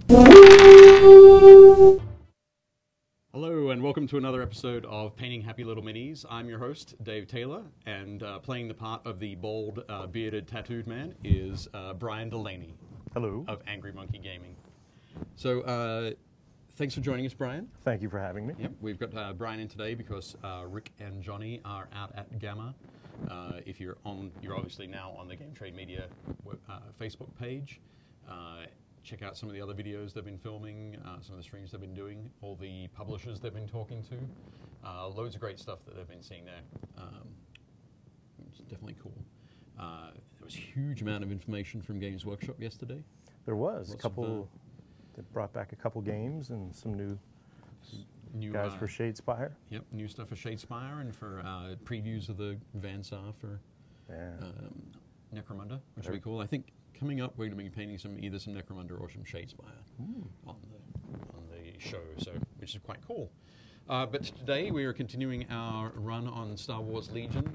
Hello and welcome to another episode of Painting Happy Little Minis. I'm your host, Dave Taylor, and playing the part of the bald, bearded, tattooed man is Brien Dulaney. Hello. Of Angry Monkey Gaming. So, thanks for joining us, Brien. Thank you for having me. Yep, we've got Brien in today because Rick and Johnny are out at Gamma. If you're obviously now on the Game Trade Media Facebook page. Check out some of the other videos they've been filming, some of the streams they've been doing, all the publishers they've been talking to. Loads of great stuff that they've been seeing there. It's definitely cool. There was a huge amount of information from Games Workshop yesterday. There was. They brought back a couple games and some new guys for Shadespire. Yep, new stuff for Shadespire and for previews of the Vansar for Necromunda, which will be cool. I think coming up, we're going to be painting either some Necromunda or some Shadespire on the show, which is quite cool. But today we are continuing our run on Star Wars Legion,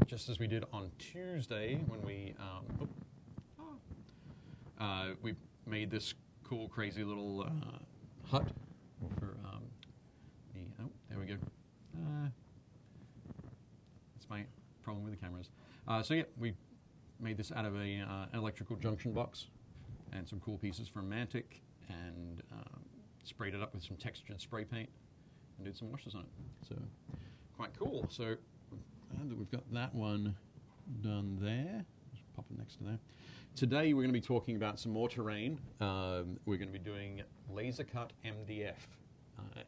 just as we did on Tuesday when we made this cool, crazy little hut for there we go. That's my problem with the cameras. So yeah, we made this out of an electrical junction box and some cool pieces from Mantic, and sprayed it up with some textured spray paint and did some washes on it. So quite cool. So we've got that one done there. Just pop it next to there. Today we're going to be talking about some more terrain. We're going to be doing laser cut MDF.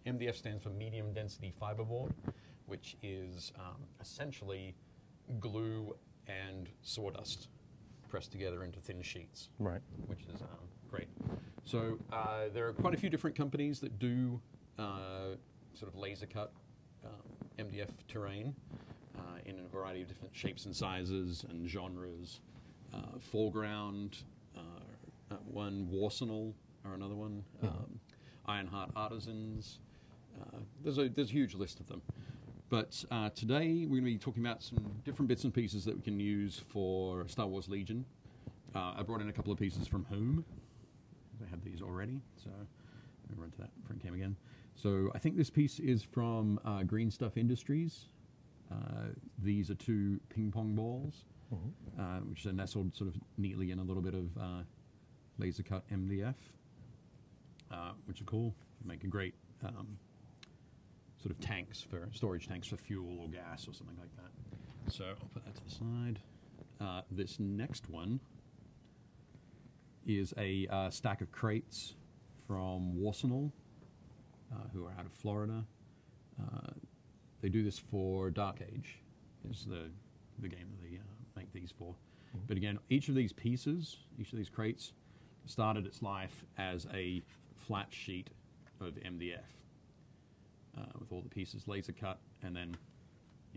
MDF stands for medium density fiberboard, which is essentially glue and sawdust pressed together into thin sheets. Right. Which is great. So there are quite a few different companies that do sort of laser cut MDF terrain in a variety of different shapes and sizes and genres. Foreground, one Warsenal, or another one, Ironheart Artisans. There's a huge list of them. But today we're going to be talking about some different bits and pieces that we can use for Star Wars Legion. I brought in a couple of pieces from home. I have these already, so let me run to that print cam again. So I think this piece is from Green Stuff Industries. These are two ping pong balls, which are nestled sort of neatly in a little bit of laser cut MDF, which are cool. Make a great sort of tanks for storage tanks for fuel or gas or something like that. So I'll put that to the side. This next one is a stack of crates from Warsenal, who are out of Florida. They do this for Dark Age, is the game that they make these for. But again, each of these pieces, each of these crates, started its life as a flat sheet of MDF. With all the pieces laser cut, and then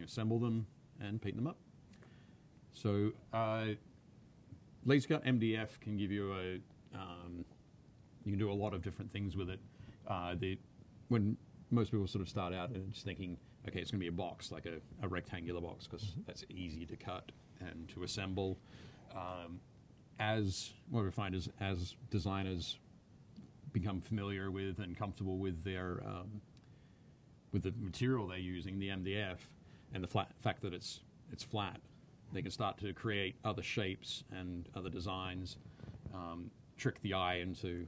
assemble them and paint them up. So laser cut MDF can give you you can do a lot of different things with it. When most people sort of start out and just thinking, okay, it's going to be a box, like a rectangular box, because that's easy to cut and to assemble. What we find is as designers become familiar with and comfortable with their with the material they're using, the MDF, and the fact that it's flat, they can start to create other shapes and other designs, trick the eye into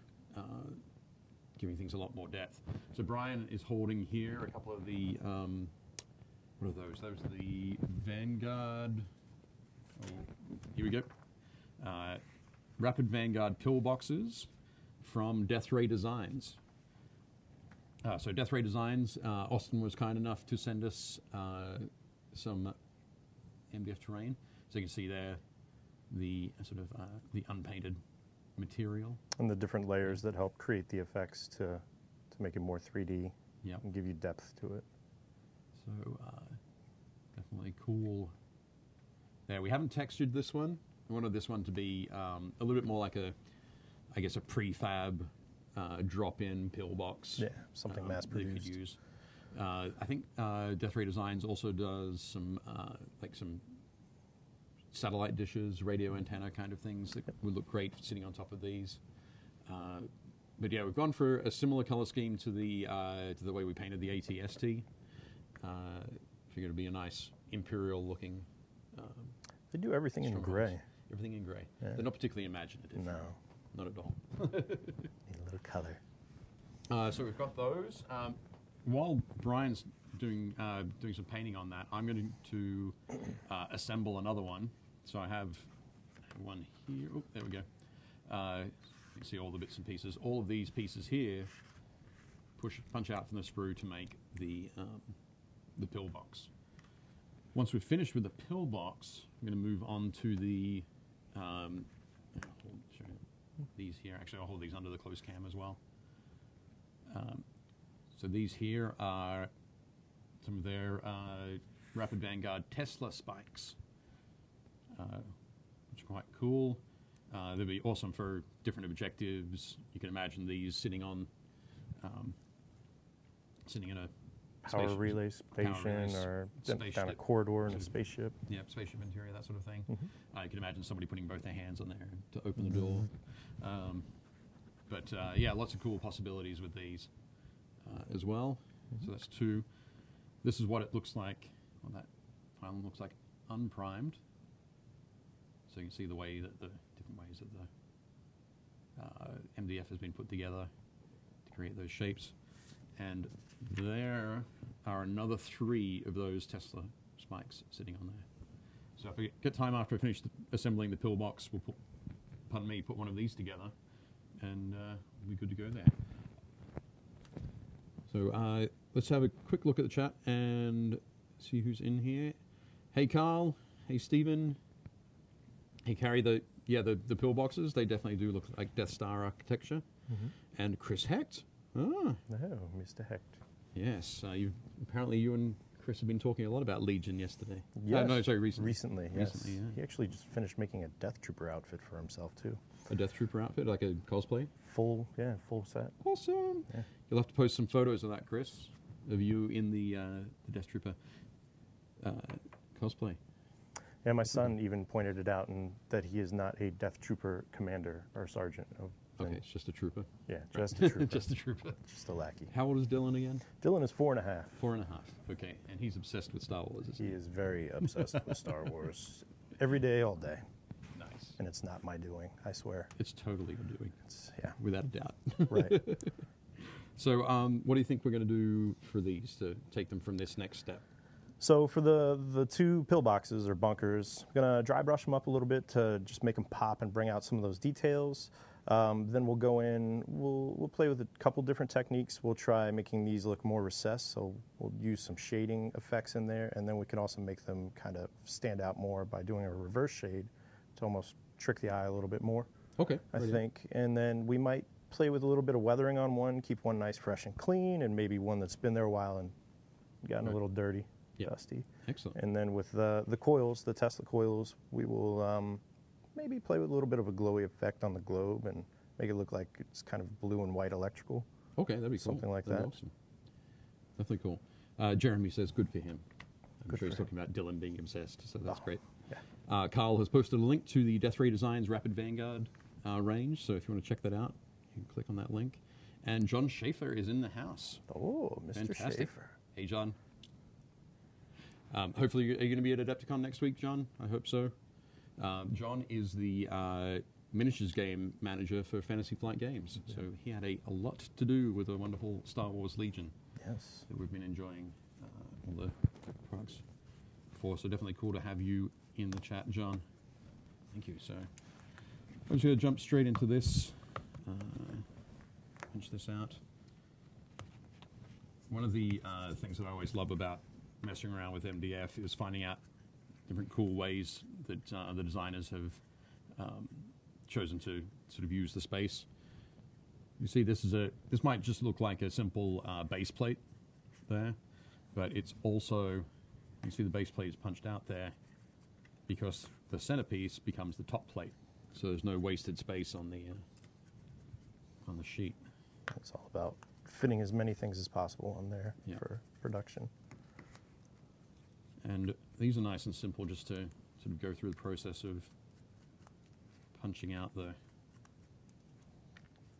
giving things a lot more depth. So Brien is holding here a couple of the, what are those? Those are the Vanguard, here we go, Rapid Vanguard pillboxes from Death Ray Designs. So Death Ray Designs, Austin was kind enough to send us some MDF terrain. So you can see there the sort of the unpainted material. And the different layers that help create the effects to make it more 3D and give you depth to it. So definitely cool. There, we haven't textured this one. I wanted this one to be a little bit more like I guess a prefab drop-in pillbox. Yeah, something mass-produced. That you could use. I think Death Ray Designs also does some like some satellite dishes, radio antenna kind of things that would look great sitting on top of these. But yeah, we've gone for a similar color scheme to the way we painted the ATST. Figured it'd be a nice imperial looking. They do everything in gray. Colors. Everything in gray. Yeah. They're not particularly imaginative. No, not at all. need a little color. So we've got those. While Brian's doing some painting on that, I'm going to assemble another one. So I have one here. Oh, there we go. You can see all the bits and pieces. All of these pieces here punch out from the sprue to make the pillbox. Once we've finished with the pillbox, I'm going to move on to the these here. Actually, I'll hold these under the close cam as well. So these here are some of their Rapid Vanguard Tesla spikes, which are quite cool. They'd be awesome for different objectives. You can imagine these sitting in a power relay station or down a corridor in a spaceship. Yeah, spaceship interior, that sort of thing. You can imagine somebody putting both their hands on there to open the door. But yeah, lots of cool possibilities with these as well. So that's two. This is what it looks like. Well, that final looks like unprimed. So you can see the way that the different ways that the MDF has been put together to create those shapes. And there are another 3 of those Tesla spikes sitting on there. So if we get time after I finish assembling the pillbox, we'll put one of these together, and we'll be good to go there. So let's have a quick look at the chat and see who's in here. Hey Carl, hey Stephen, hey Carrie. The pillboxes, they definitely do look like Death Star architecture. And Chris Hecht. Oh, Mr. Hecht. Yes, apparently you and Chris have been talking a lot about Legion yesterday. Yes. No, sorry, recently. Recently, yes. Recently, yeah. He actually just finished making a Death Trooper outfit for himself, too. A Death Trooper outfit, like a cosplay? Full set. Awesome. Yeah. You'll have to post some photos of that, Chris, of you in the Death Trooper cosplay. Yeah, my son even pointed it out, and that he is not a Death Trooper commander or sergeant. Okay, it's just a trooper. Yeah, just a trooper. Just a trooper. Just a lackey. How old is Dylan again? Dylan is 4.5. 4.5. Okay, and he's obsessed with Star Wars, isn't he? He is very obsessed with Star Wars. Every day, all day. Nice. And it's not my doing, I swear. It's totally your doing. Yeah. Without a doubt. Right. So what do you think we're going to do for these to take them from this next step? So for the 2 pillboxes or bunkers, I'm going to dry brush them up a little bit to just make them pop and bring out some of those details. Then we'll go in, we'll play with a couple different techniques. We'll try making these look more recessed, so we'll use some shading effects in there, and then we can also make them kind of stand out more by doing a reverse shade to almost trick the eye a little bit more. Okay. I think. And then we might play with a little bit of weathering on one, keep one nice, fresh and clean, and maybe one that's been there a while and gotten a little dirty, dusty. Excellent. And then with the coils, the Tesla coils, we will maybe play with a little bit of a glowy effect on the globe and make it look like it's kind of blue and white electrical. Okay, that'd be cool. Something like that'd that. Be awesome. Definitely cool. Jeremy says good for him. I'm Good sure he's for talking about Dylan being obsessed, so that's great. Yeah. Carl has posted a link to the Death Ray Designs Rapid Vanguard range, so if you want to check that out, you can click on that link. And John Schaefer is in the house. Oh, Mr. Fantastic. Schaefer. Hey, John. Hopefully, are you going to be at AdeptiCon next week, John? I hope so. John is the miniatures game manager for Fantasy Flight Games, so he had a lot to do with the wonderful Star Wars Legion that we've been enjoying all the products for. So definitely cool to have you in the chat, John. Thank you. So I'm just going to jump straight into this. Punch this out. One of the things that I always love about messing around with MDF is finding out different cool ways that the designers have chosen to sort of use the space. You see, this might just look like a simple base plate there, but it's also, you see the base plate is punched out there because the centerpiece becomes the top plate, so there's no wasted space on the sheet. It's all about fitting as many things as possible on there for production. And these are nice and simple, just to sort of go through the process of punching out the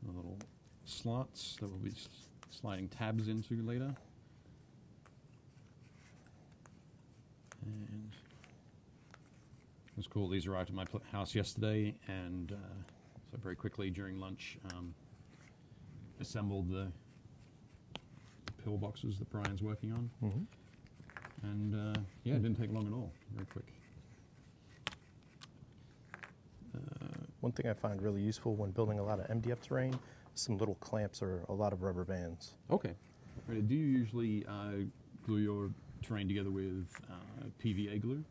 the little slots that we'll be sliding tabs into later. And it was cool. These arrived at my house yesterday, and so very quickly during lunch, assembled the pillboxes that Brian's working on. Mm-hmm. And yeah, it didn't take long at all. Very quick. One thing I find really useful when building a lot of MDF terrain is some little clamps or a lot of rubber bands. Okay. Right. Do you usually glue your terrain together with PVA glue?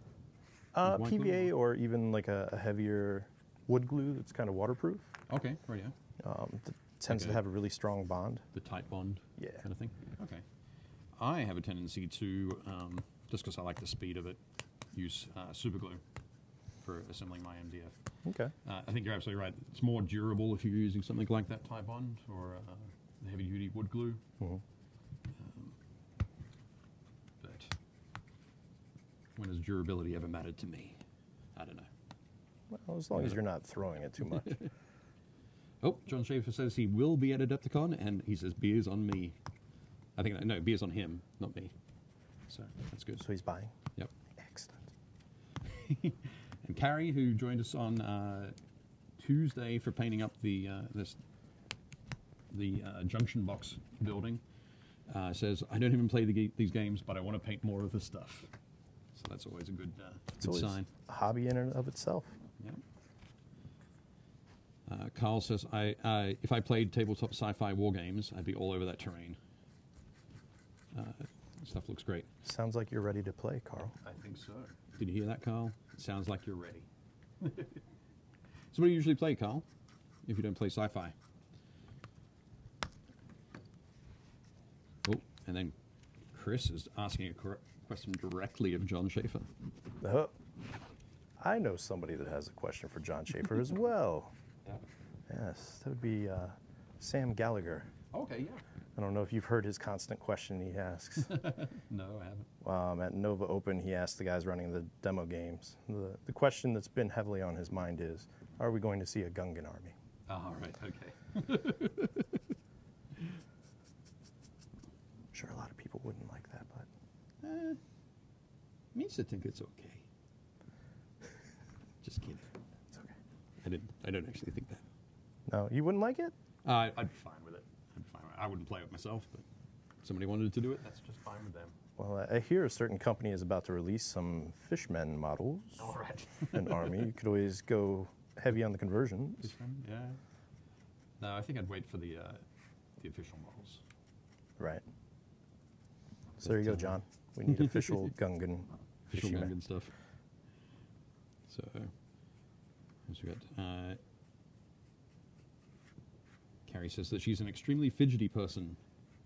White glue? PVA or even like a heavier wood glue that's kind of waterproof. Okay, right, yeah. That tends to have a really strong bond. The tight bond Yeah. kind of thing? Okay. I have a tendency to, just because I like the speed of it, use super glue for assembling my MDF. Okay. I think you're absolutely right. It's more durable if you're using something like that tie bond or the heavy-duty wood glue. Mm-hmm. But when has durability ever mattered to me? I don't know. Well, as long as you're not throwing it too much. Oh, John Schaefer says he will be at AdeptiCon, and he says beer's on me. I think, no, beer's on him, not me. So that's good. So he's buying? Yep. Excellent. And Carrie, who joined us on Tuesday for painting up the junction box building, says, I don't even play these games, but I want to paint more of the stuff. So that's always a good, good sign. A hobby in and of itself. Yeah. Carl says, if I played tabletop sci-fi war games, I'd be all over that terrain. Stuff looks great. Sounds like you're ready to play, Carl. I think so. Did you hear that, Carl? It sounds like you're ready. So what do you usually play, Carl, if you don't play sci-fi? Oh, and then Chris is asking a question directly of John Schaefer. I know somebody that has a question for John Schaefer as well. Yeah. Yes, that would be Sam Gallagher. Okay, yeah. I don't know if you've heard his constant question he asks. No, I haven't. At Nova Open, he asked the guys running the demo games. The question that's been heavily on his mind is, are we going to see a Gungan army? Oh, right, okay. I'm sure a lot of people wouldn't like that, but... Means to think it's okay. Just kidding. It's okay. I don't actually think that. No, you wouldn't like it? I'd be fine with it. I wouldn't play it myself, but if somebody wanted to do it, that's just fine with them. Well, I hear a certain company is about to release some fishmen models. All right. An army. You could always go heavy on the conversions. Fishmen, yeah. No, I think I'd wait for the official models. Right. So there you go, John. We need official Gungan. Official fishmen. Gungan stuff. So, what's we got? Carrie says that she's an extremely fidgety person,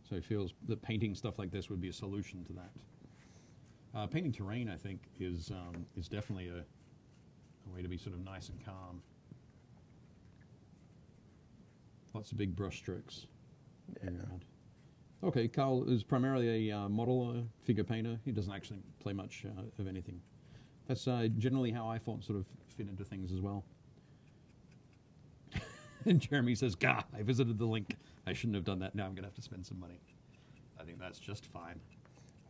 so feels that painting stuff like this would be a solution to that. Painting terrain, I think, is definitely a way to be sort of nice and calm. Lots of big brush strokes. Yeah. Okay, Carl is primarily a modeler, figure painter. He doesn't actually play much of anything. That's generally how I sort of fit into things as well. And Jeremy says, "Gah, I visited the link. I shouldn't have done that. Now I'm going to have to spend some money." I think that's just fine.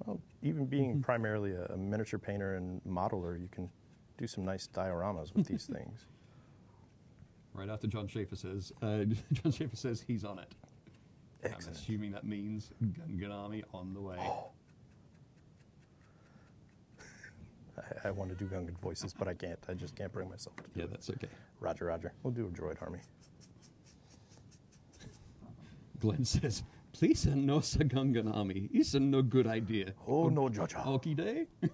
Well, even being primarily a miniature painter and modeler, you can do some nice dioramas with these things. Right after John Schaefer says, John Schaefer says he's on it. Excellent. I'm assuming that means Gungan Army on the way. Oh. I want to do Gungan voices, but I can't. I just can't bring myself to do it. Yeah, that's okay. Roger, Roger. We'll do a droid army. Glenn says, "Please no a Gungan Army. It's a no good idea." Oh, no, Jaja. Okie day. There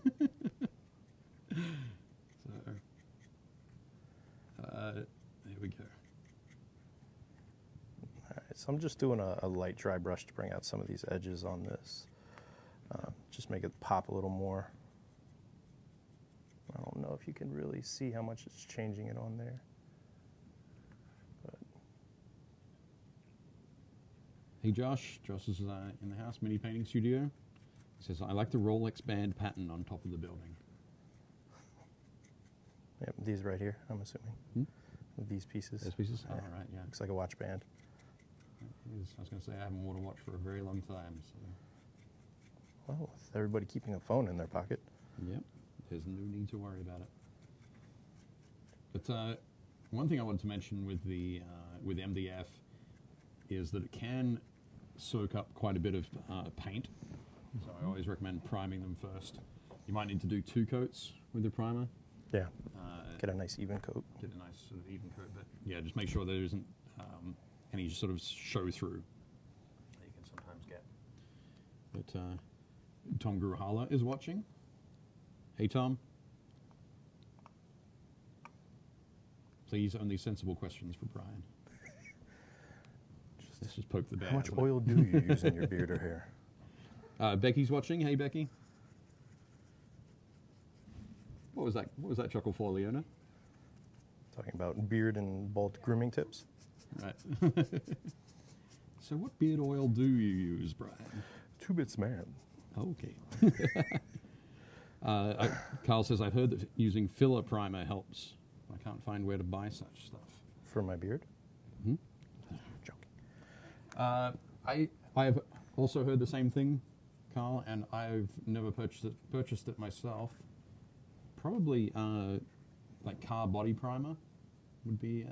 we go. All right, so I'm just doing a light dry brush to bring out some of these edges on this. Just make it pop a little more. I don't know if you can really see how much it's changing it on there. But Hey Josh. Josh is in the house, mini painting studio. He says, "I like the Rolex band pattern on top of the building." yeah, these right here, I'm assuming. With these pieces. Those pieces? Yeah. Oh, right, yeah. Looks like a watch band. I was going to say I haven't worn a watch for a very long time. So. Well, with everybody keeping a phone in their pocket. Yep, there's no need to worry about it. But one thing I wanted to mention with the with MDF is that it can soak up quite a bit of paint. So I always recommend priming them first. You might need to do 2 coats with the primer. Yeah. Get a nice even coat. Get a nice sort of even coat, but yeah, just make sure there isn't any sort of show through that you can sometimes get. But Tom Gruhala is watching. Hey, Tom. Please, only sensible questions for Brian. Let's just poke the bear. How much oil do you use in your beard or hair? Becky's watching. Hey, Becky. What was that? What was that chuckle for, Leona? Talking about beard and bald grooming tips. Right. So, what beard oil do you use, Brian? 2-Bits Man. Okay. Carl says, I've heard that using filler primer helps. I can't find where to buy such stuff. For my beard? Hmm? Joking. I have also heard the same thing, Carl, and I've never purchased it myself. Probably like car body primer would be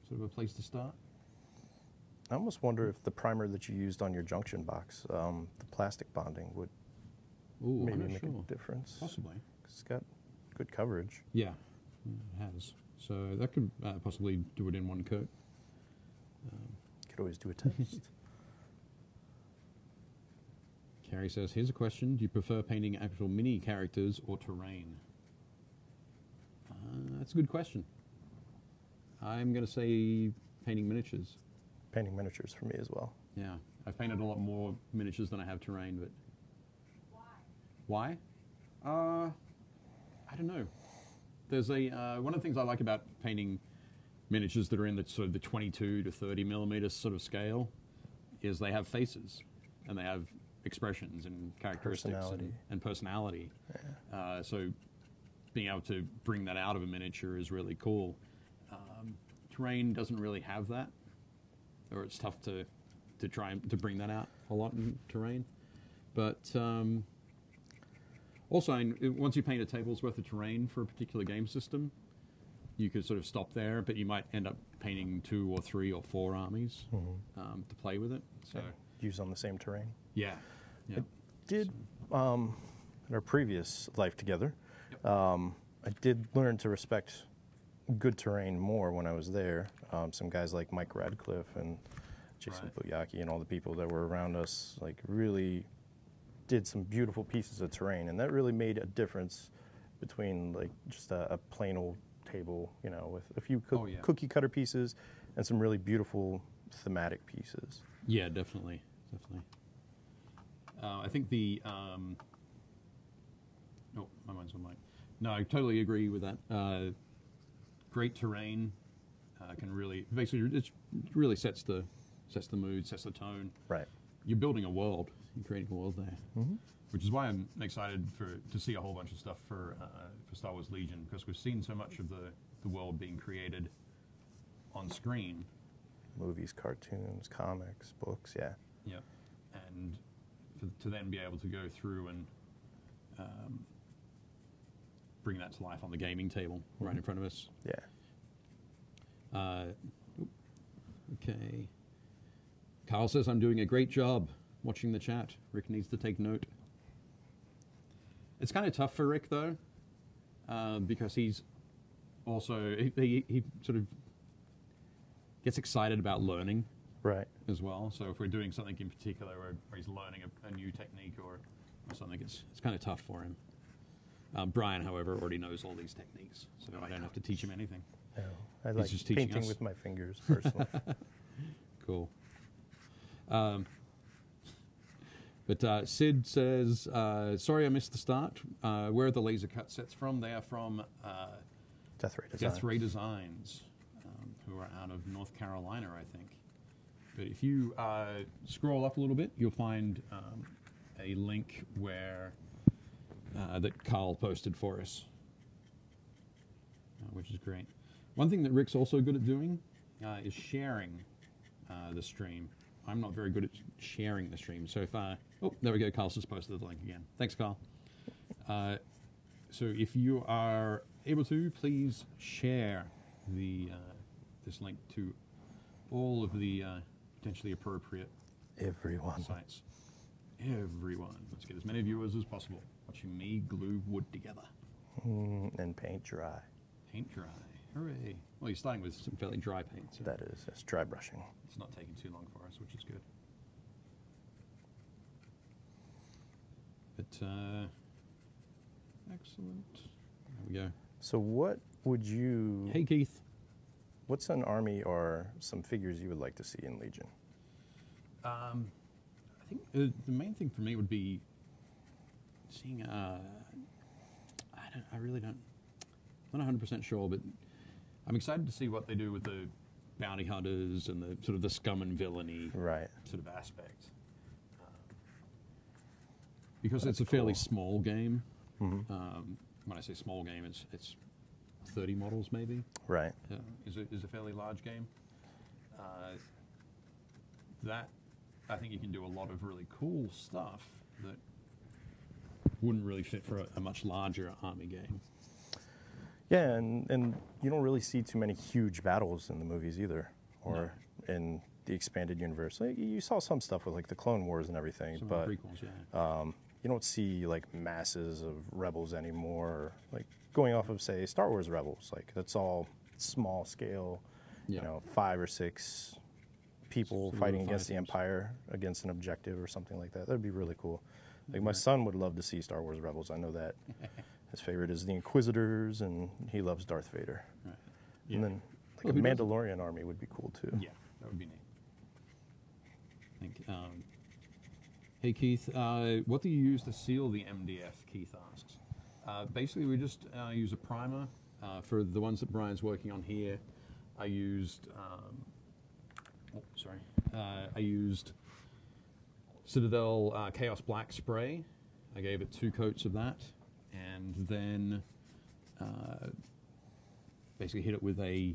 sort of a place to start. I almost wonder if the primer that you used on your junction box, the plastic bonding, would maybe make a difference. Possibly. It's got good coverage. Yeah, it has. So that could possibly do it in one coat. Could always do a test. Carrie says, here's a question. Do you prefer painting actual mini characters or terrain? That's a good question. I'm going to say painting miniatures. Painting miniatures for me as well. Yeah, I've painted a lot more miniatures than I have terrain, but... Why? I don't know. There's one of the things I like about painting miniatures that are in the sort of the 22 to 30 millimeter sort of scale is they have faces and they have expressions and characteristics and personality. Yeah. So being able to bring that out of a miniature is really cool. Terrain doesn't really have that, or it's tough to try to bring that out a lot in terrain. But also, once you paint a table's worth of terrain for a particular game system, you could sort of stop there, but you might end up painting 2 or 3 or 4 armies to play with it. So use on the same terrain. Yeah. Yeah. I did in our previous life together. Yep. I did learn to respect good terrain more when I was there. Some guys like Mike Radcliffe and Jason Buyaki and all the people that were around us, like, really did some beautiful pieces of terrain, and that really made a difference between like just a plain old table, you know, with a few cookie cutter pieces and some really beautiful thematic pieces. Yeah, definitely. I think the my mind's on mic. No, I totally agree with that. Great terrain can really it really sets the mood, sets the tone. Right. You're building a world. You're creating a world there, which is why I'm excited to see a whole bunch of stuff for Star Wars Legion, because we've seen so much of the world being created on screen. Movies, cartoons, comics, books, yeah. Yeah, and to then be able to go through and bring that to life on the gaming table right in front of us. Yeah. Okay. Carl says, I'm doing a great job watching the chat. Rick needs to take note. It's kind of tough for Rick, though, because he's also, he sort of gets excited about learning. Right. As well. So if we're doing something in particular where he's learning a new technique or something, it's kind of tough for him. Brian, however, already knows all these techniques, so I don't have to teach him anything. No, I like just painting with my fingers, personally. Cool. But Sid says, sorry I missed the start. Where are the laser cut sets from? They are from Death Ray Designs, who are out of North Carolina, I think. But if you scroll up a little bit, you'll find a link where that Carl posted for us, which is great. One thing that Rick's also good at doing is sharing the stream. I'm not very good at sharing the stream. So if oh, there we go. Carl's just posted the link again. Thanks, Carl. So if you are able to, please share the this link to all of the potentially appropriate Everyone. sites. Everyone. Let's get as many viewers as possible watching me glue wood together. And paint dry. Paint dry. Hooray. Well, you're starting with some fairly dry paint. So That is, it's dry brushing. it's not taking too long for us, which is good. But, excellent. There we go. So what would you, Hey, Keith. what's an army or some figures you would like to see in Legion? I think the main thing for me would be seeing, I really don't, I'm not 100% sure, but I'm excited to see what they do with the bounty hunters and the sort of the scum and villainy Right. sort of aspect. Because it's a fairly small game. When I say small game, it's 30 models maybe. Right. Is a fairly large game. That I think you can do a lot of really cool stuff that wouldn't really fit for a much larger army game. Yeah, and you don't really see too many huge battles in the movies either, or in the expanded universe. Like, you saw some stuff with like the Clone Wars and everything, Some but of the prequels, yeah. you don't see like masses of rebels anymore. Or, like going off of say Star Wars Rebels, like that's all small scale. Yeah. You know, 5 or 6 people Some fighting little against the fighters. Empire against an objective or something like that. That'd be really cool. Like my son would love to see Star Wars Rebels. I know that. His favorite is the Inquisitors, and he loves Darth Vader. Right. And Yeah. then like Well, a who doesn't? Mandalorian army would be cool too. Yeah, that would be neat. I think. Hey Keith, what do you use to seal the MDF? Keith asks. Basically, we just use a primer for the ones that Brian's working on here. I used. I used Citadel Chaos Black spray. I gave it 2 coats of that, and then basically hit it with a.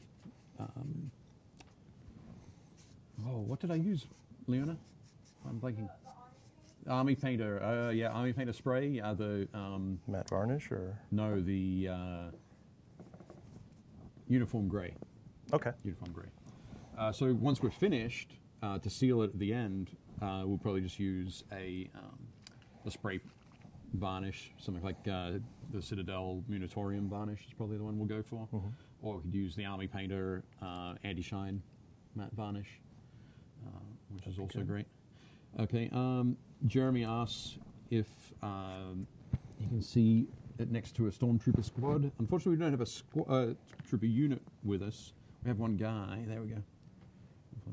What did I use, Leona? I'm blanking. Army Painter. Army Painter spray. Matte varnish or The Uniform Grey. okay. Uniform Grey. So once we're finished, to seal it at the end, we'll probably just use a spray varnish, something like the Citadel Munitorium varnish is probably the one we'll go for. Or we could use the Army Painter anti-shine matte varnish, which is also great. Okay, Jeremy asks if you can see it next to a Stormtrooper squad. Unfortunately, we don't have a trooper unit with us. We have one guy. There we go.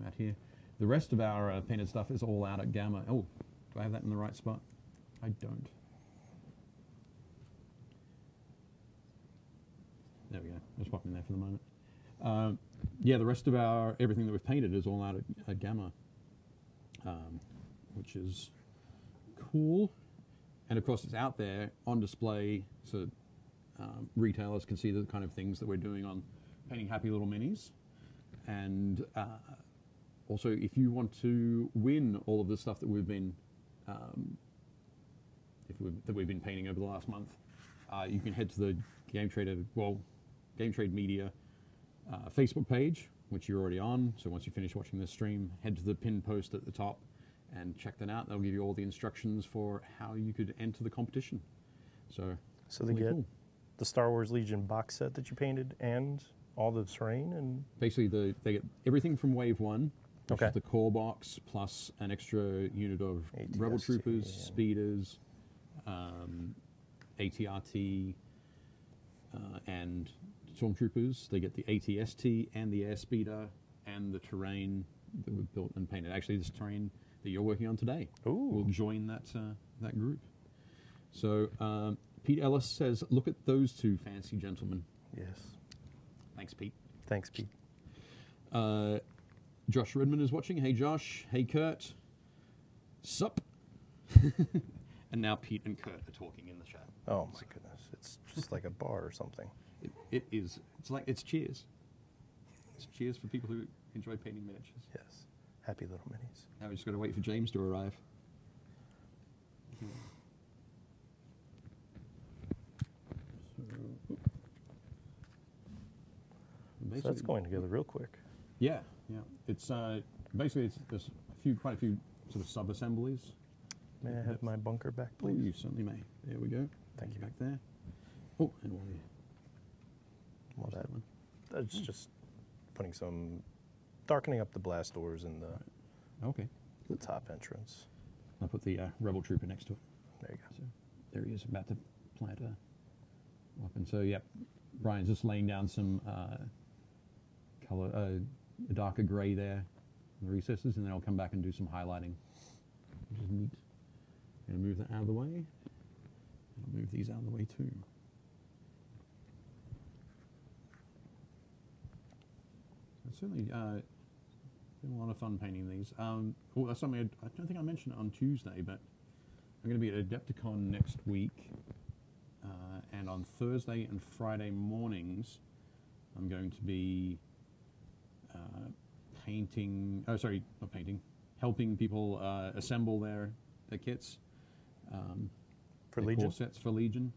Out here. The rest of our painted stuff is all out at Gamma. Oh, do I have that in the right spot? I don't. There we go. Just popping there for the moment. Yeah, the rest of everything that we've painted is all out at Gamma, which is cool. And of course, it's out there on display, so retailers can see the kind of things that we're doing on painting Happy Little Minis. And also, if you want to win all of the stuff that we've been painting over the last month, you can head to the Game Trade Media Facebook page, which you're already on. So once you finish watching this stream, head to the pinned post at the top and check that out. They'll give you all the instructions for how you could enter the competition. So they get the Star Wars Legion box set that you painted and all the terrain and basically they get everything from Wave 1, which Okay. is the core box plus an extra unit of ATST, Rebel Troopers, yeah. Speeders, ATRT, and Stormtroopers. They get the ATST and the Airspeeder and the terrain that we've built and painted. Actually, this terrain that you're working on today will join that group. So Pete Ellis says, "Look at those 2 fancy gentlemen." yes. Thanks, Pete. Thanks, Pete. Josh Redmond is watching. Hey, Josh. Hey, Kurt. Sup? And now Pete and Kurt are talking in the chat. Oh my goodness, it's just like a bar or something. It is. It's cheers. It's cheers for people who enjoy painting miniatures. Yes. Happy little minis. Now we just got to wait for James to arrive. So that's going together real quick. Yeah, yeah. It's basically there's quite a few sort of sub-assemblies. May I have my bunker back, Oh, please? you certainly may. There we go. Thank you. Back there. Oh, and one. Well, That one. that's just putting some, darkening up the blast doors in Okay. the top entrance. I'll put the Rebel Trooper next to it. There you go. So there he is, about to plant a weapon. So, yeah, Brian's just laying down some color, a darker gray there in the recesses, and then I'll come back and do some highlighting, which is neat. I'm going to move that out of the way. I'll move these out of the way too. It's certainly been a lot of fun painting these. Oh, that's something I don't think I mentioned it on Tuesday, but I'm going to be at AdeptiCon next week, and on Thursday and Friday mornings, I'm going to be painting. Oh, sorry, not painting. Helping people assemble their kits For their Legion? core sets for Legion.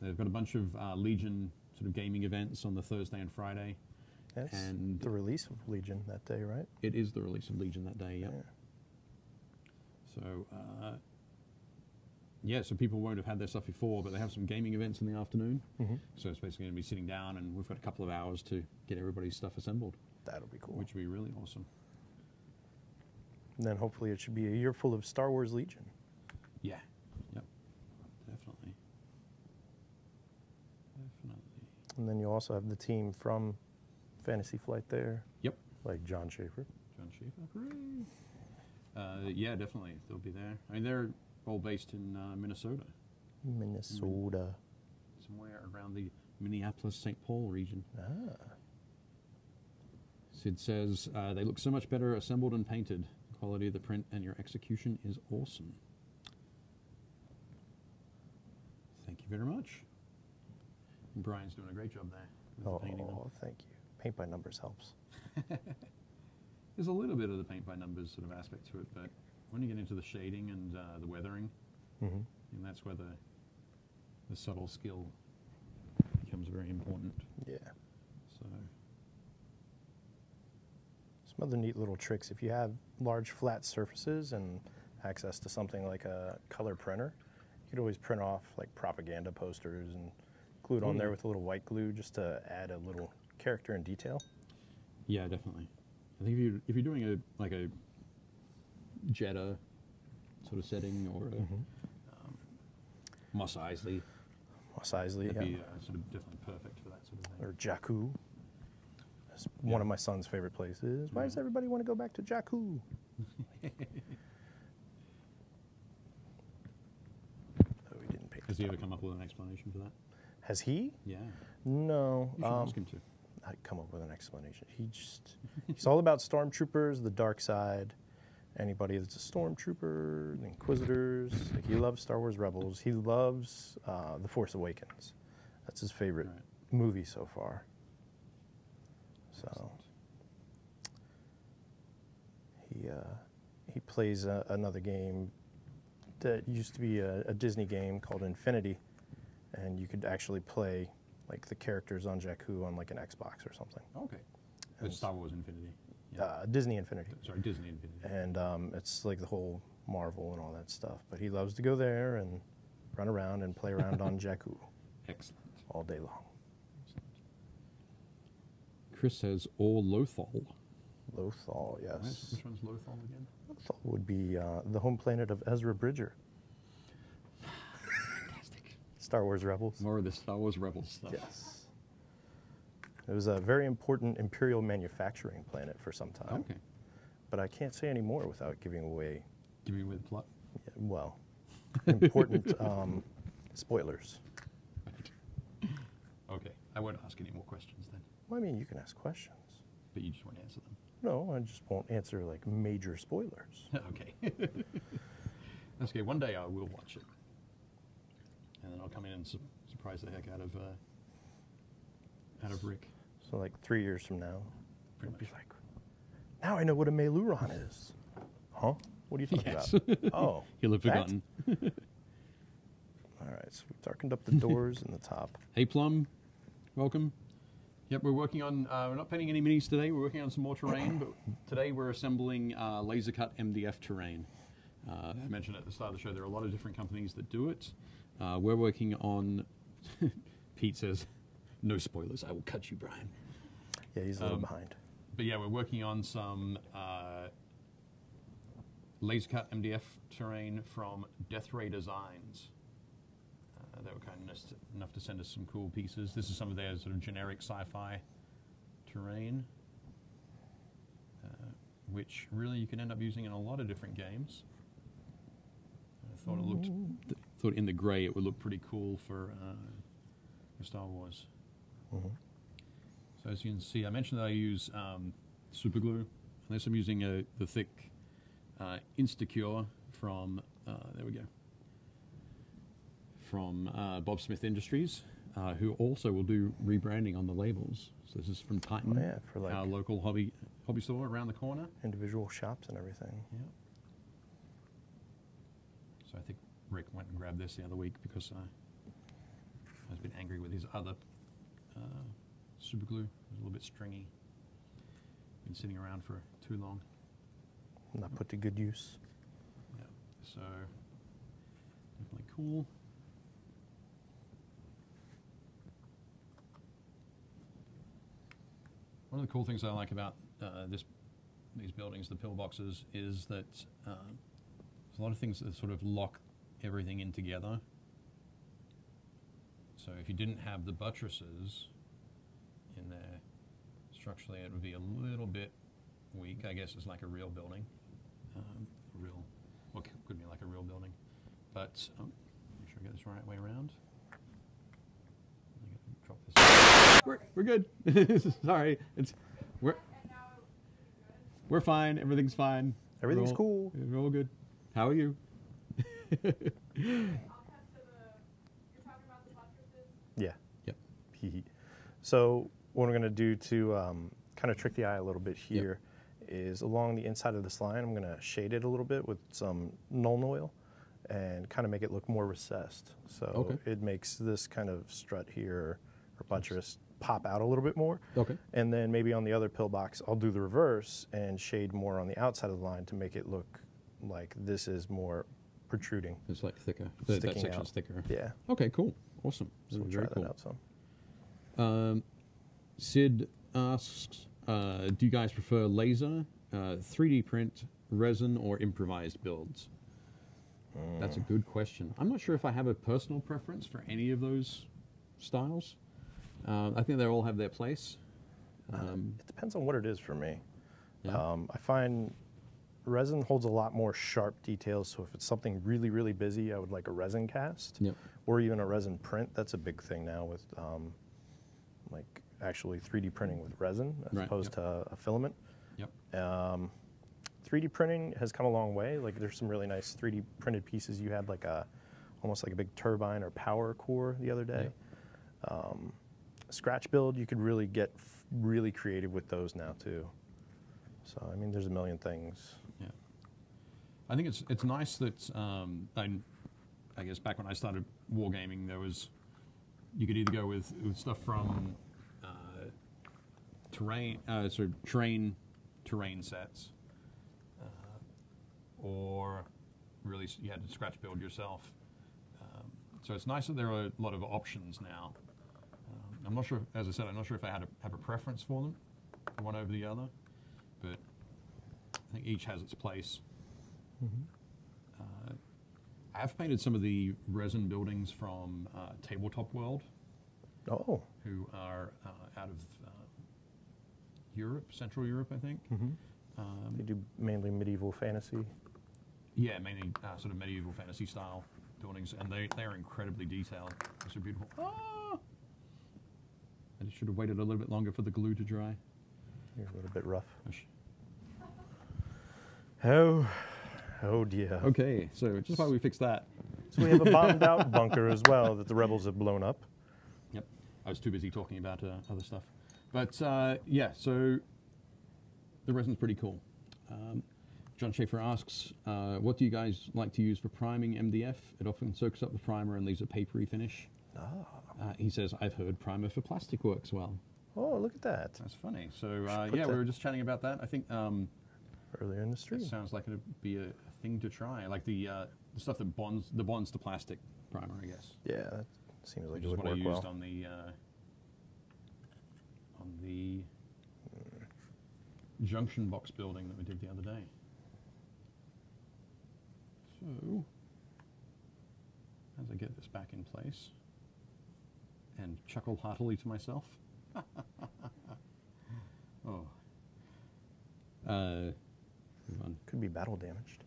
They've got a bunch of Legion sort of gaming events on the Thursday and Friday. That's And the release of Legion that day, right? it is the release of Legion that day, yep. Yeah. So, yeah, so people won't have had their stuff before, but they have some gaming events in the afternoon. Mm-hmm. So it's basically going to be sitting down, and we've got a couple of hours to get everybody's stuff assembled, That'll be cool. which will be really awesome. And then hopefully it should be a year full of Star Wars Legion. Yeah, yep, definitely. Definitely. And then you also have the team from Fantasy Flight there, Yep. like John Schaefer. John Schaefer, hooray! Yeah, definitely, they'll be there. I mean, they're all based in Minnesota, Minnesota. somewhere around the Minneapolis-St. Paul region. Ah. Sid says, they look so much better assembled and painted. The quality of the print and your execution is awesome. Thank you very much. And Brian's doing a great job there with the painting them. Oh, thank you. Paint by numbers helps. There's a little bit of the paint by numbers sort of aspect to it, but when you get into the shading and the weathering, Mm-hmm. and that's where the subtle skill becomes very important. Yeah. So, Some other neat little tricks. If you have large flat surfaces and access to something like a color printer, you could always print off like propaganda posters and glue it on there with a little white glue just to add a little character and detail. yeah, definitely. I think if you're doing a Jeddah sort of setting or a Mos Eisley, Mos Eisley, that'd be yeah. sort of definitely perfect for that sort of thing. Or Jakku. That's one of my son's favorite places. Why does everybody want to go back to Jakku? Oh, he didn't paint. Has he ever come up with an explanation for that? Has he? Yeah. No. You should ask him to. I'd come up with an explanation. He's all about stormtroopers, the dark side, anybody that's a stormtrooper, the Inquisitors. Like, he loves Star Wars Rebels. He loves The Force Awakens. That's his favorite Right. movie so far. So he plays another game that used to be a Disney game called Infinity, and you could actually play like the characters on Jakku on like an Xbox or something. Okay. And It's Star Wars Infinity. Yeah. Disney Infinity. Sorry, Disney Infinity. And it's like the whole Marvel and all that stuff. But he loves to go there and run around and play around on Jakku Excellent. all day long. Excellent. Chris says, or Lothal. Lothal, yes. Which one's Lothal again? Lothal would be the home planet of Ezra Bridger. Fantastic. Star Wars Rebels. More of the Star Wars Rebels stuff. Yes. It was a very important Imperial manufacturing planet for some time. Okay. But I can't say any more without giving away, Give me away the plot. well, important spoilers. Okay. I won't ask any more questions then, Well, I mean, you can ask questions. but you just won't answer them. No, I just won't answer like major spoilers. Okay. That's okay. One day I will watch it. And then I'll come in and surprise the heck out of Rick. So like 3 years from now, Pretty it'll be much. like, Now I know what a Meiluron is. Huh? What are you talking Yes. about? Oh. You'll have that? forgotten. All right, so we've darkened up the doors and the top. Hey, Plum. Welcome. Yep, we're working on, we're not painting any minis today. We're working on some more terrain, but today we're assembling laser cut MDF terrain. I mentioned at the start of the show, there are a lot of different companies that do it. We're working on, Pete says, no spoilers, I will cut you, Brian. Yeah, he's a little behind. But yeah, we're working on some laser cut MDF terrain from Death Ray Designs. They were kind enough to send us some cool pieces. This is some of their sort of generic sci-fi terrain, which really you can end up using in a lot of different games. I thought it looked, thought in the gray it would look pretty cool for Star Wars. Mm-hmm. So as you can see, I mentioned that I use super glue. Unless I'm using the thick Instacure from, there we go, from Bob Smith Industries, who also will do rebranding on the labels. So this is from Titan, Oh, yeah, for like our local hobby store around the corner. individual shops and everything. Yeah. So I think Rick went and grabbed this the other week because I've been angry with his other super glue. It was a little bit stringy. Been sitting around for too long. Not put to good use. Yeah. So definitely cool. One of the cool things I like about these buildings, the pillboxes, is that there's a lot of things that sort of lock everything in together. So if you didn't have the buttresses in there, structurally it would be a little bit weak. I guess it's like a real building. What could be like a real building. But make sure I get this right way around. Drop this. We're good. Sorry, we're fine. Everything's fine. Everything's cool. We're all good. How are you? Yeah. Yep. So what we're going to do to kind of trick the eye a little bit here is along the inside of this line, I'm going to shade it a little bit with some Nuln oil and kind of make it look more recessed. So it makes this kind of strut here or buttress pop out a little bit more. Okay. And then maybe on the other pillbox, I'll do the reverse and shade more on the outside of the line to make it look like this is more protruding. It's like thicker. That Sticking section's out. thicker. Yeah. Okay, cool. Awesome. So we'll Very try cool. that out some. Sid asks, do you guys prefer laser, 3D print, resin, or improvised builds? That's a good question. I'm not sure if I have a personal preference for any of those styles. I think they all have their place. It depends on what it is for me. Yeah. I find resin holds a lot more sharp details, so if it's something really, really busy, I would like a resin cast. Yep. Or even a resin print. That's a big thing now with like actually 3D printing with resin as opposed to a filament. Yep. 3D printing has come a long way. Like there's some really nice 3D printed pieces. You had like almost like a big turbine or power core the other day. Yep. Scratch build, you could really get really creative with those now too. So I mean, there's a million things. Yeah. I think it's nice that I guess back when I started wargaming, you could either go with stuff from terrain sets, or really you had to scratch build yourself. So it's nice that there are a lot of options now. I'm not sure, as I said, I'm not sure if I have a preference for them, one over the other, but I think each has its place. Mm-hmm. I have painted some of the resin buildings from Tabletop World, Oh. who are out of Europe, Central Europe, I think. Mm-hmm. They do mainly medieval fantasy. Yeah, mainly sort of medieval fantasy style buildings, and they are incredibly detailed. They're so beautiful. Ah! I just should have waited a little bit longer for the glue to dry. You're a little bit rough. Gosh. Oh dear. Okay, so just while we fix that. So we have a bombed out bunker as well that the rebels have blown up. Yep, I was too busy talking about other stuff. But yeah, so the resin's pretty cool. John Schaefer asks, what do you guys like to use for priming MDF? It often soaks up the primer and leaves a papery finish. He says, I've heard primer for plastic works well. Oh, look at that. That's funny. So, yeah, we were just chatting about that. I think earlier in the stream. it sounds like it would be a thing to try, like the stuff that bonds to plastic primer, I guess. Yeah, that seems like Which it is would what I work used well. on the junction box building that we did the other day. So, as I get this back in place and chuckle heartily to myself. Oh. Move on. Could be battle damaged.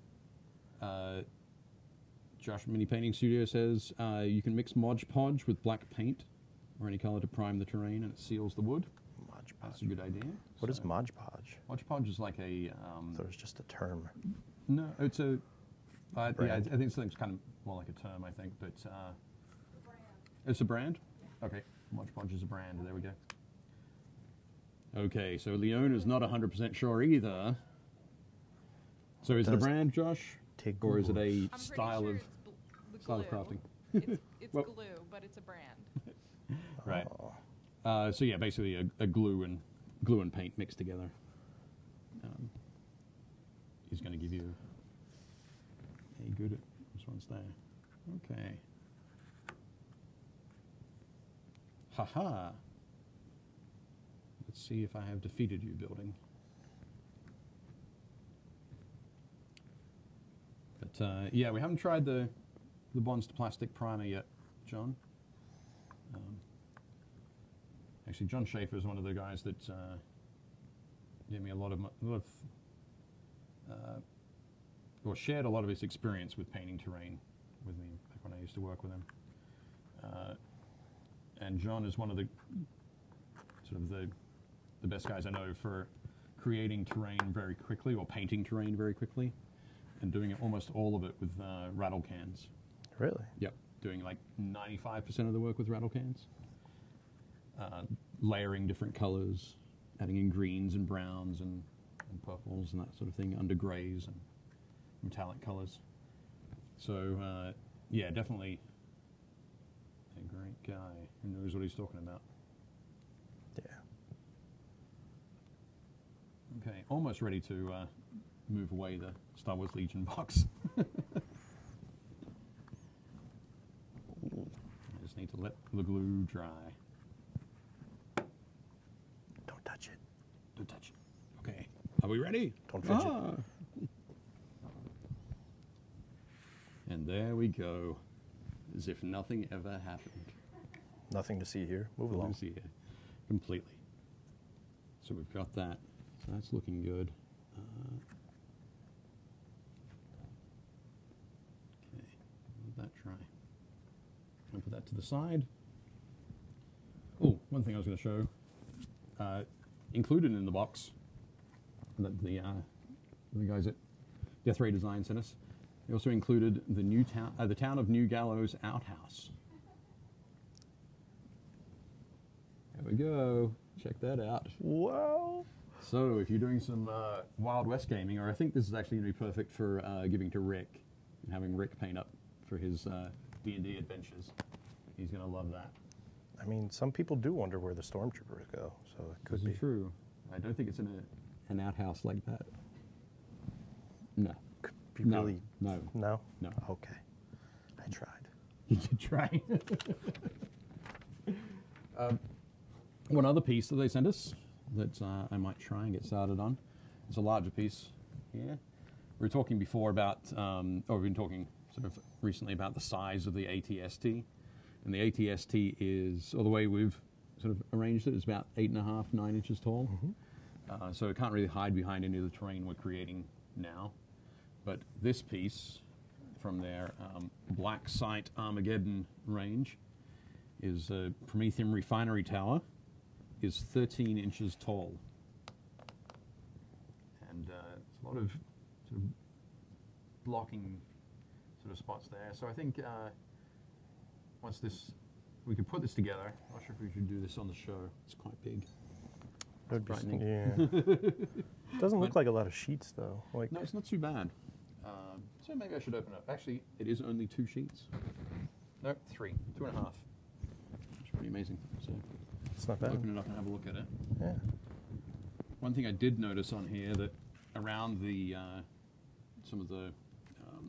Josh Mini Painting Studio says you can mix Mod Podge with black paint or any color to prime the terrain and it seals the wood. Mod That's a good idea. What is Mod Podge? Mod Podge is like a... I thought it was just a term. No, it's a... yeah, I Brand. think it's kind of more like a term, I think, but... it's a brand? Okay, Mod Podge is a brand. There we go. Okay, so Leona's not 100% sure either. So is it a brand, Josh? Take Or is it Google. a I'm pretty style sure of... it's the style of glue. crafting? It's Well- glue, but it's a brand. Right. Oh. So yeah, basically a glue and paint mixed together. He's going to give you a good response there. Okay. Haha. Let's see if I have defeated you, building. But yeah, we haven't tried the bonds to plastic primer yet, John. Actually, John Schaefer is one of the guys that gave me or shared a lot of his experience with painting terrain with me back when I used to work with him. And John is one of the sort of the best guys I know for creating terrain very quickly or painting terrain very quickly and doing it, almost all of it with rattle cans. Really? Yep, doing like 95% of the work with rattle cans. Layering different colors, adding in greens and browns and purples and that sort of thing, under grays and metallic colors. So, yeah, definitely a great guy who knows what he's talking about. Yeah. Okay, almost ready to move away the Star Wars Legion box. I just need to let the glue dry. Don't touch it. Don't touch it. Okay, are we ready? Don't fidget. And there we go, as if nothing ever happened. Nothing to see here. Move You along. see it completely. So we've got that. So that's looking good. Okay, let that dry. I'll put that to the side. Oh, one thing I was going to show. Included in the box that the guys at Death Ray Design sent us. They also included the town of New Gallows outhouse. There we go. Check that out. Wow. So if you're doing some Wild West gaming, or I think this is actually going to be perfect for giving to Rick and having Rick paint up for his D&D adventures. He's going to love that. I mean, some people do wonder where the stormtroopers go, so it could This be. is true. I don't think it's in an outhouse like that. No. Could be No, really. no. No? No. Okay. I tried. You could try. One other piece that they sent us that I might try and get started on. It's a larger piece here. We were talking before about, or we've been talking sort of recently about the size of the ATST. And the ATST is, or the way we've sort of arranged it, is about 8.5, 9 inches tall. Mm-hmm. So it can't really hide behind any of the terrain we're creating now. But this piece from their Black Site Armageddon range is a Prometheum Refinery Tower, is 13 inches tall. And it's a lot of sort of blocking sort of spots there. So I think once we could put this together. I'm not sure if we should do this on the show. It's quite big. That would be frightening. yeah. Doesn't look like a lot of sheets though. Like No, it's not too bad. So maybe I should open it up. Actually, it is only 2 sheets. No, 3, 2.5. It's pretty amazing. So it's not bad. open it up and have a look at it. Yeah. One thing I did notice on here that around the some of the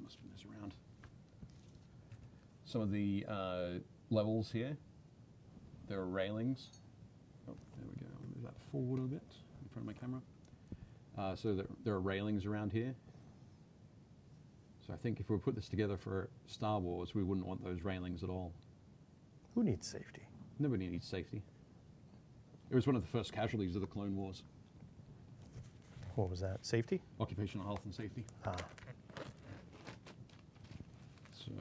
let's spin this around. Some of the levels here, there are railings. Oh, there we go. I'll move that forward a bit in front of my camera. So there are railings around here. So I think if we put this together for Star Wars, we wouldn't want those railings at all. Who needs safety? Nobody needs safety. It was one of the first casualties of the Clone Wars. What was that? Safety? Occupational health and safety. Ah. So,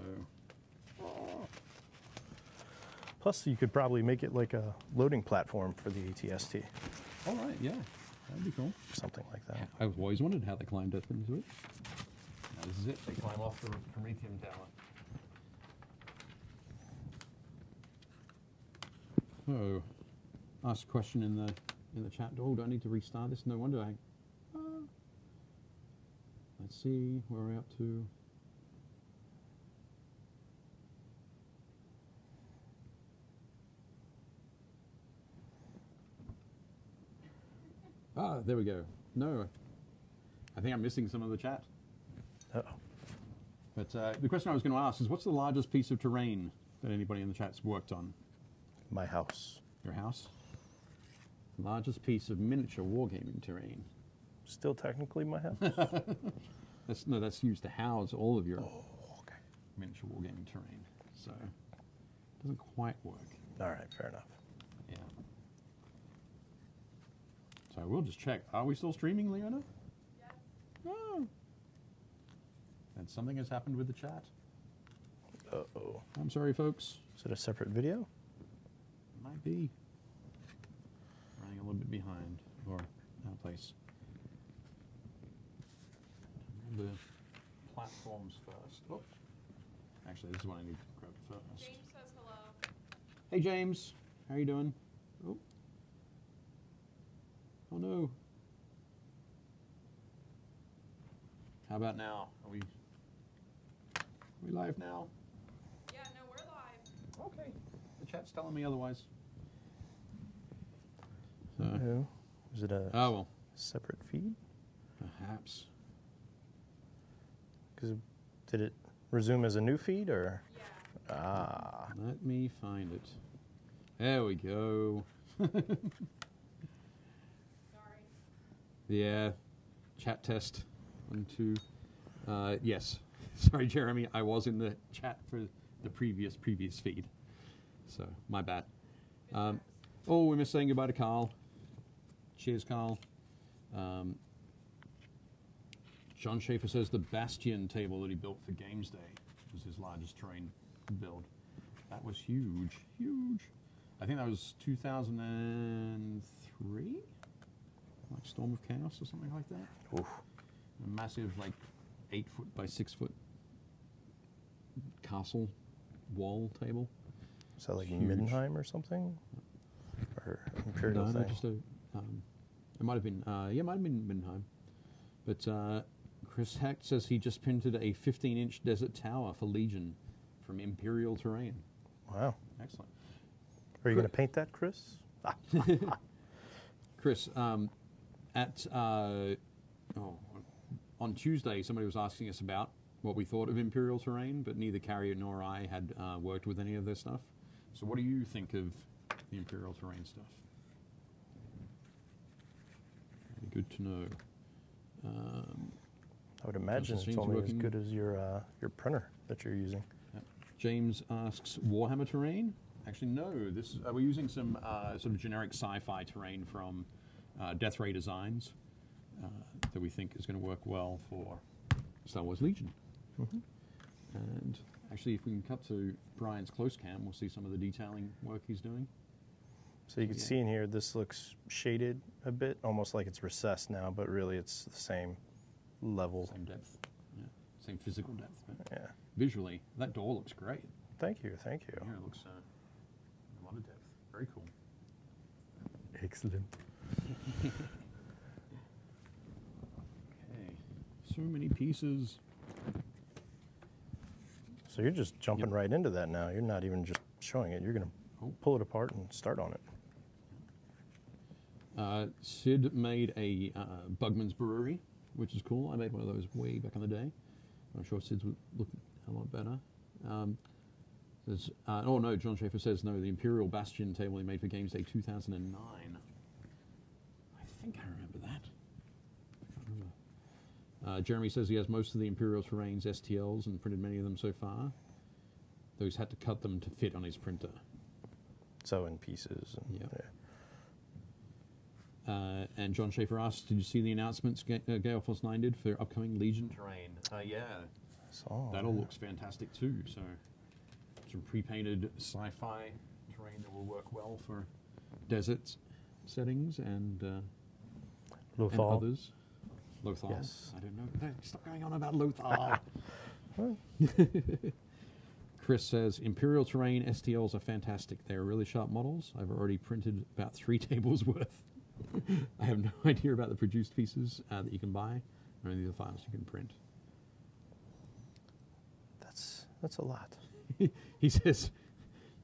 Plus, you could probably make it like a loading platform for the ATST. all right, yeah, that'd be cool. Something like that. I've always wondered how they climbed up into it. Now this is it. They climb off the Prometheum Tower. Oh, ask a question in the chat. Oh, do I need to restart this? No wonder I. Let's see where we're up to. Ah, there we go. No, I think I'm missing some of the chat. Uh-oh. But the question I was going to ask is, what's the largest piece of terrain that anybody in the chat's worked on? My house. Your house? Largest piece of miniature wargaming terrain. Still technically my house? That's used to house all of your Okay. miniature wargaming terrain. So it doesn't quite work. All right, fair enough. Yeah. So we'll just check. Are we still streaming, Leona? Yes. Oh. And something has happened with the chat. Uh-oh. I'm sorry, folks. Is it a separate video? Might be. Running a little bit behind, or out of place. The platforms first. Oh. Actually, this is what I need to grab first. James says hello. Hey, James. How you doing? Oh. Oh, no. How about now? Are we live now? Yeah, no, we're live. Okay. The chat's telling me otherwise. So, No. Is it a oh, well, separate feed? perhaps. Because did it resume as a new feed or? Yeah. Ah. Let me find it. There we go. Sorry. Yeah. Chat test. 1, 2. Yes. Sorry, Jeremy. I was in the chat for the previous feed. So, my bad. Oh, we missed saying goodbye to Carl. Cheers, Carl. John Schaefer says the Bastion table that he built for Games Day was his largest terrain build. That was huge, huge. I think that was 2003? Like Storm of Chaos or something like that. Oof. A massive, like, 8 foot by 6 foot castle wall table. Is that like Huge. Middenheim or something? Or Imperial No, thing? just a. It might have been. Yeah, it might have been Middenheim. But Chris Hecht says he just printed a 15-inch desert tower for Legion from Imperial terrain. Wow. Excellent. Are you going to paint that, Chris? Ah. Chris, on Tuesday, somebody was asking us about what we thought of Imperial terrain, but neither Carrier nor I had worked with any of this stuff. So what do you think of the Imperial terrain stuff? Good to know. I would imagine it's James only working. as good as your printer that you're using. James asks, Warhammer terrain? Actually, no. This we're using some sort of generic sci-fi terrain from Death Ray Designs that we think is going to work well for Star Wars Legion. Mm-hmm. And actually, if we can cut to Brian's close cam, we'll see some of the detailing work he's doing. So you can see in here, this looks shaded a bit, almost like it's recessed now, but really it's the same level. Same depth, yeah. Same physical depth. But Yeah. visually, that door looks great. Thank you, thank you. Yeah, it looks a lot of depth. Very cool. Excellent. So many pieces. So you're just jumping right into that now. You're not even just showing it. You're going to pull it apart and start on it. Sid made a Bugman's Brewery, which is cool. I made one of those way back in the day. I'm sure Sid's would look a lot better. Oh no, John Schaefer says no, the Imperial Bastion table he made for Games Day 2009. I think I remember that. Jeremy says he has most of the Imperial Terrains STLs and printed many of them so far. Though he's had to cut them to fit on his printer. So in pieces. And, yeah. And John Schaefer asks, did you see the announcements Gale Force 9 did for their upcoming Legion terrain? Yeah. That all looks fantastic too. So some pre-painted sci-fi terrain that will work well for desert settings and others. Lothal. Yes. I don't know. Stop going on about Lothal. Chris says, Imperial Terrain STLs are fantastic. They are really sharp models. I've already printed about 3 tables worth. I have no idea about the produced pieces that you can buy, or only the files you can print. That's a lot. He says,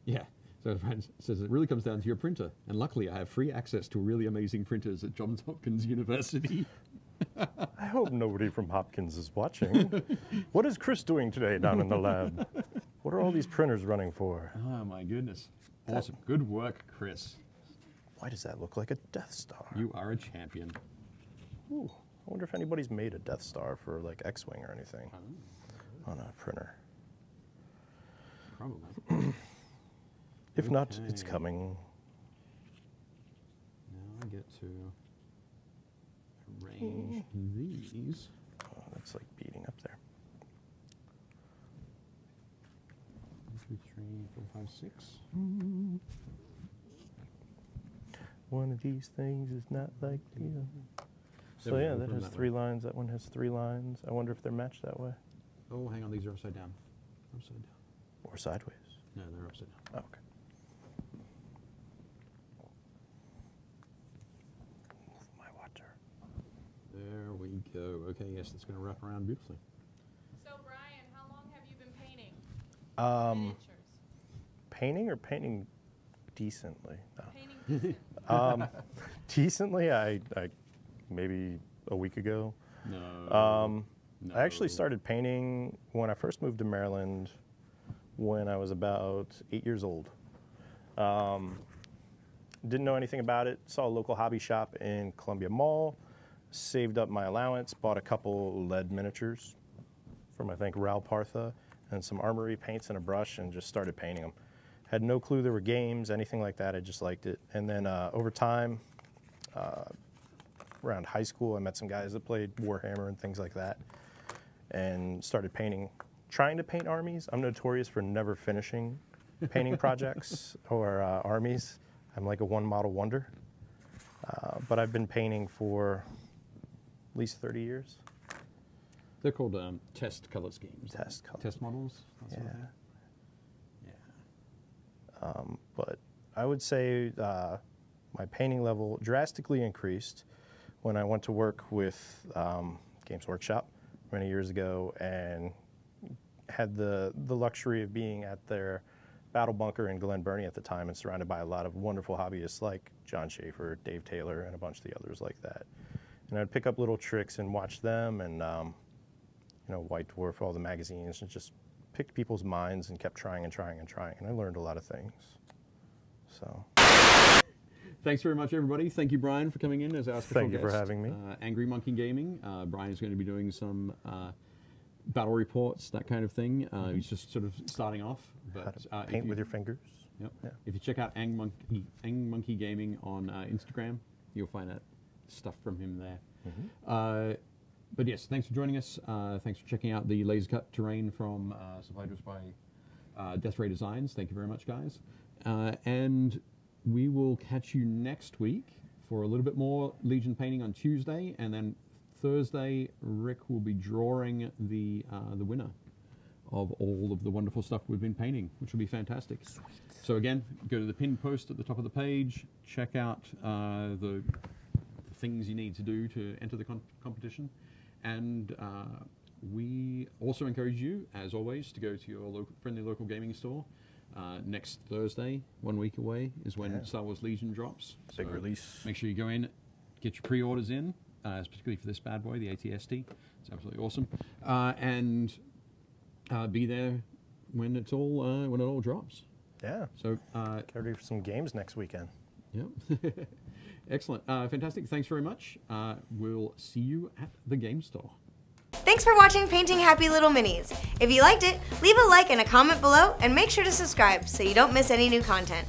yeah. So Brian says, it really comes down to your printer. And luckily, I have free access to really amazing printers at Johns Hopkins University. I hope nobody from Hopkins is watching. What is Chris doing today down in the lab? What are all these printers running for? Oh, my goodness. Awesome. Good work, Chris. Why does that look like a Death Star? You are a champion. Ooh, I wonder if anybody's made a Death Star for like X-Wing or anything on a printer. Probably. If not, it's coming. Now I get to arrange these. Oh, that's like beating up there. 1, 2, 3, 4, 5, 6. One of these things is not like the other. So yeah, that has 3 lines. That one has 3 lines. I wonder if they're matched that way. Oh, hang on. These are upside down. Upside down. Or sideways. No, they're upside down. Oh, okay. Move my water. There we go. Okay, yes, that's going to wrap around beautifully. So, Brian, how long have you been painting? Miniatures. Painting or painting decently? No. Painting decent. Decently, I maybe a week ago. No. No. I actually started painting when I first moved to Maryland when I was about 8 years old. Didn't know anything about it. Saw a local hobby shop in Columbia Mall. Saved up my allowance. Bought a couple lead miniatures from, I think, Raul Partha, and some armory paints and a brush, and just started painting them. Had no clue there were games, anything like that. I just liked it. And then over time, around high school, I met some guys that played Warhammer and things like that, and started painting, trying to paint armies. I'm notorious for never finishing painting projects or armies. I'm like a one model wonder. But I've been painting for at least 30 years. They're called test color schemes. Test color. Test models. That sort of thing. Yeah. But I would say my painting level drastically increased when I went to work with Games Workshop many years ago and had the luxury of being at their battle bunker in Glen Burnie at the time and surrounded by a lot of wonderful hobbyists like John Schaefer, Dave Taylor, and a bunch of the others like that. And I'd pick up little tricks and watch them and, White Dwarf, all the magazines, and just picked people's minds and kept trying and trying and trying. And I learned a lot of things. So. Thanks very much, everybody. Thank you, Brian, for coming in as our special Thank you guest. for having me. Angry Monkey Gaming. Brian is going to be doing some battle reports, that kind of thing. He's just sort of starting off. But paint with your fingers. Yep. Yeah. If you check out Ang Monkey Gaming on Instagram, you'll find that stuff from him there. Mm-hmm. But yes, thanks for joining us. Thanks for checking out the laser cut terrain from supplied to us by Death Ray Designs. Thank you very much, guys. And we will catch you next week for a little bit more Legion painting on Tuesday, and then Thursday, Rick will be drawing the winner of all of the wonderful stuff we've been painting, which will be fantastic. Sweet. So again, go to the pinned post at the top of the page, check out the things you need to do to enter the competition, And we also encourage you, as always, to go to your friendly local gaming store. Next Thursday, 1 week away, is when Star Wars Legion drops. Big release. Make sure you go in, get your pre-orders in, particularly for this bad boy, the ATST. It's absolutely awesome. And be there when it all drops. Yeah. So get ready for some games next weekend. Yeah. Excellent. Fantastic. Thanks very much. We'll see you at the game store. Thanks for watching Painting Happy Little Minis. If you liked it, leave a like and a comment below, and make sure to subscribe so you don't miss any new content.